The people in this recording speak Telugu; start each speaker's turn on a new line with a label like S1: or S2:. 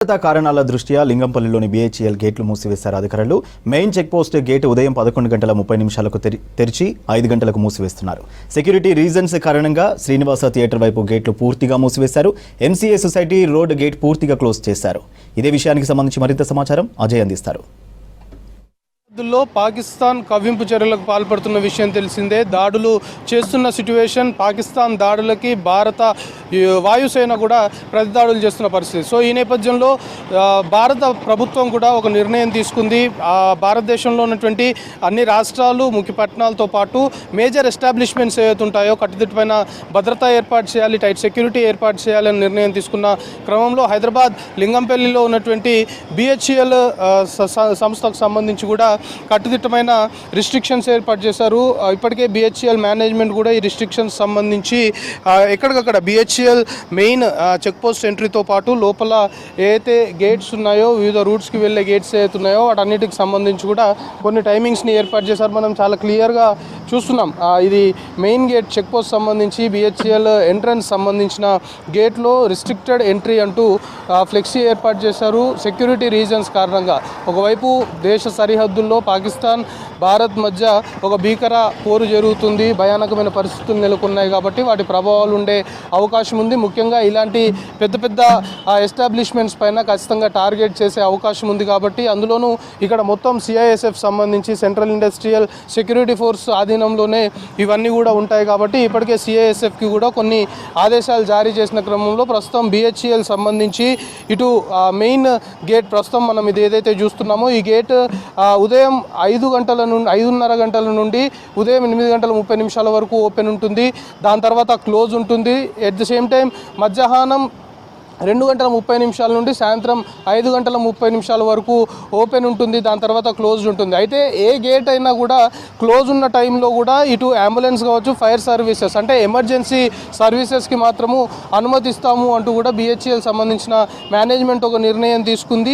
S1: భద్రతా కారణాల దృష్ట్యా లింగంపల్లిలోని బీహెచ్ఈఎల్ గేట్లు మూసివేశారు అధికారులు. మెయిన్ చెక్పోస్ట్ గేట్ ఉదయం 11:30 తెరిచి 5 గంటలకు మూసివేస్తున్నారు. సెక్యూరిటీ రీజన్స్ కారణంగా శ్రీనివాస థియేటర్ వైపు గేట్లు పూర్తిగా మూసివేశారు. ఎంసీఏ సొసైటీ రోడ్ గేట్ పూర్తిగా క్లోజ్ చేశారు. ఇదే విషయానికి సంబంధించి మరింత సమాచారం అజయ్ అందిస్తారు.
S2: పాకిస్తాన్ కవ్వింపు చర్యలకు పాల్పడుతున్న విషయం తెలిసిందే. దాడులు చేస్తున్న సిట్యువేషన్, పాకిస్తాన్ దాడులకి భారత వాయుసేన కూడా ప్రతిదాడులు చేస్తున్న పరిస్థితి. సో ఈ నేపథ్యంలో భారత ప్రభుత్వం కూడా ఒక నిర్ణయం తీసుకుంది. భారతదేశంలో ఉన్నటువంటి అన్ని రాష్ట్రాలు, ముఖ్య పట్టణాలతో పాటు మేజర్ ఎస్టాబ్లిష్మెంట్స్ ఏవైతే ఉంటాయో కట్టుదిట్టమైన భద్రత ఏర్పాటు చేయాలి, టైట్ సెక్యూరిటీ ఏర్పాటు చేయాలని నిర్ణయం తీసుకున్న క్రమంలో హైదరాబాద్ లింగంపల్లిలో ఉన్నటువంటి బీహెచ్ఈఎల్ సంస్థకు సంబంధించి కూడా కట్టుదిట్టమైన రిస్ట్రిక్షన్స్ ఏర్పాటు చేశారు. ఇప్పటికే బీహెచ్ఈఎల్ మేనేజ్మెంట్ కూడా ఈ రిస్ట్రిక్షన్స్ సంబంధించి ఎక్కడికక్కడ బీహెచ్ఈఎల్ మెయిన్ చెక్ పోస్ట్ ఎంట్రీతో పాటు లోపల ఏదైతే గేట్స్ ఉన్నాయో, వివిధ రూట్స్కి వెళ్ళే గేట్స్ ఏవైతే ఉన్నాయో వాటన్నిటికి సంబంధించి కూడా కొన్ని టైమింగ్స్ని ఏర్పాటు చేశారు. మనం చాలా క్లియర్గా చూస్తున్నాం. ఇది మెయిన్ గేట్ చెక్ పోస్ట్ సంబంధించి బీహెచ్ఈఎల్ ఎంట్రన్స్ సంబంధించిన గేట్లో రిస్ట్రిక్టెడ్ ఎంట్రీ అంటూ ఫ్లెక్సీ ఏర్పాటు చేశారు. సెక్యూరిటీ రీజన్స్ కారణంగా ఒకవైపు దేశ సరిహద్దుల్లో పాకిస్తాన్, భారత్ మధ్య ఒక భీకర పోరు జరుగుతుంది, భయానకమైన పరిస్థితులు నెలకొన్నాయి కాబట్టి వాటి ప్రభావాలు ఉండే అవకాశం ఉంది. ముఖ్యంగా ఇలాంటి పెద్ద పెద్ద ఎస్టాబ్లిష్మెంట్స్ పైన ఖచ్చితంగా టార్గెట్ చేసే అవకాశం ఉంది కాబట్టి అందులోనూ ఇక్కడ మొత్తం సిఐఎస్ఎఫ్ సంబంధించి సెంట్రల్ ఇండస్ట్రియల్ సెక్యూరిటీ ఫోర్స్ ఆధీనంలోనే ఇవన్నీ కూడా ఉంటాయి కాబట్టి ఇప్పటికే సిఐఎస్ఎఫ్కి కూడా కొన్ని ఆదేశాలు జారీ చేసిన క్రమంలో ప్రస్తుతం బీహెచ్ఈఎల్ సంబంధించి ఇటు మెయిన్ గేట్ ప్రస్తుతం మనం ఇది ఏదైతే చూస్తున్నామో ఈ గేట్ ఉదయం 5:30 గంటల నుండి ఉదయం 8:30 వరకు ఓపెన్ ఉంటుంది. దాని తర్వాత క్లోజ్ ఉంటుంది. ఎట్ ద సేమ్ టైం మధ్యాహ్నం 2:30 నుండి సాయంత్రం 5:30 వరకు ఓపెన్ ఉంటుంది. దాని తర్వాత క్లోజ్ ఉంటుంది. అయితే ఏ గేట్ అయినా కూడా క్లోజ్ ఉన్న టైంలో కూడా ఇటు అంబులెన్స్ కావచ్చు, ఫైర్ సర్వీసెస్ అంటే ఎమర్జెన్సీ సర్వీసెస్కి మాత్రము అనుమతిస్తాము అంటూ కూడా బీహెచ్ఈఎల్ సంబంధించిన మేనేజ్మెంట్ ఒక నిర్ణయం తీసుకుంది.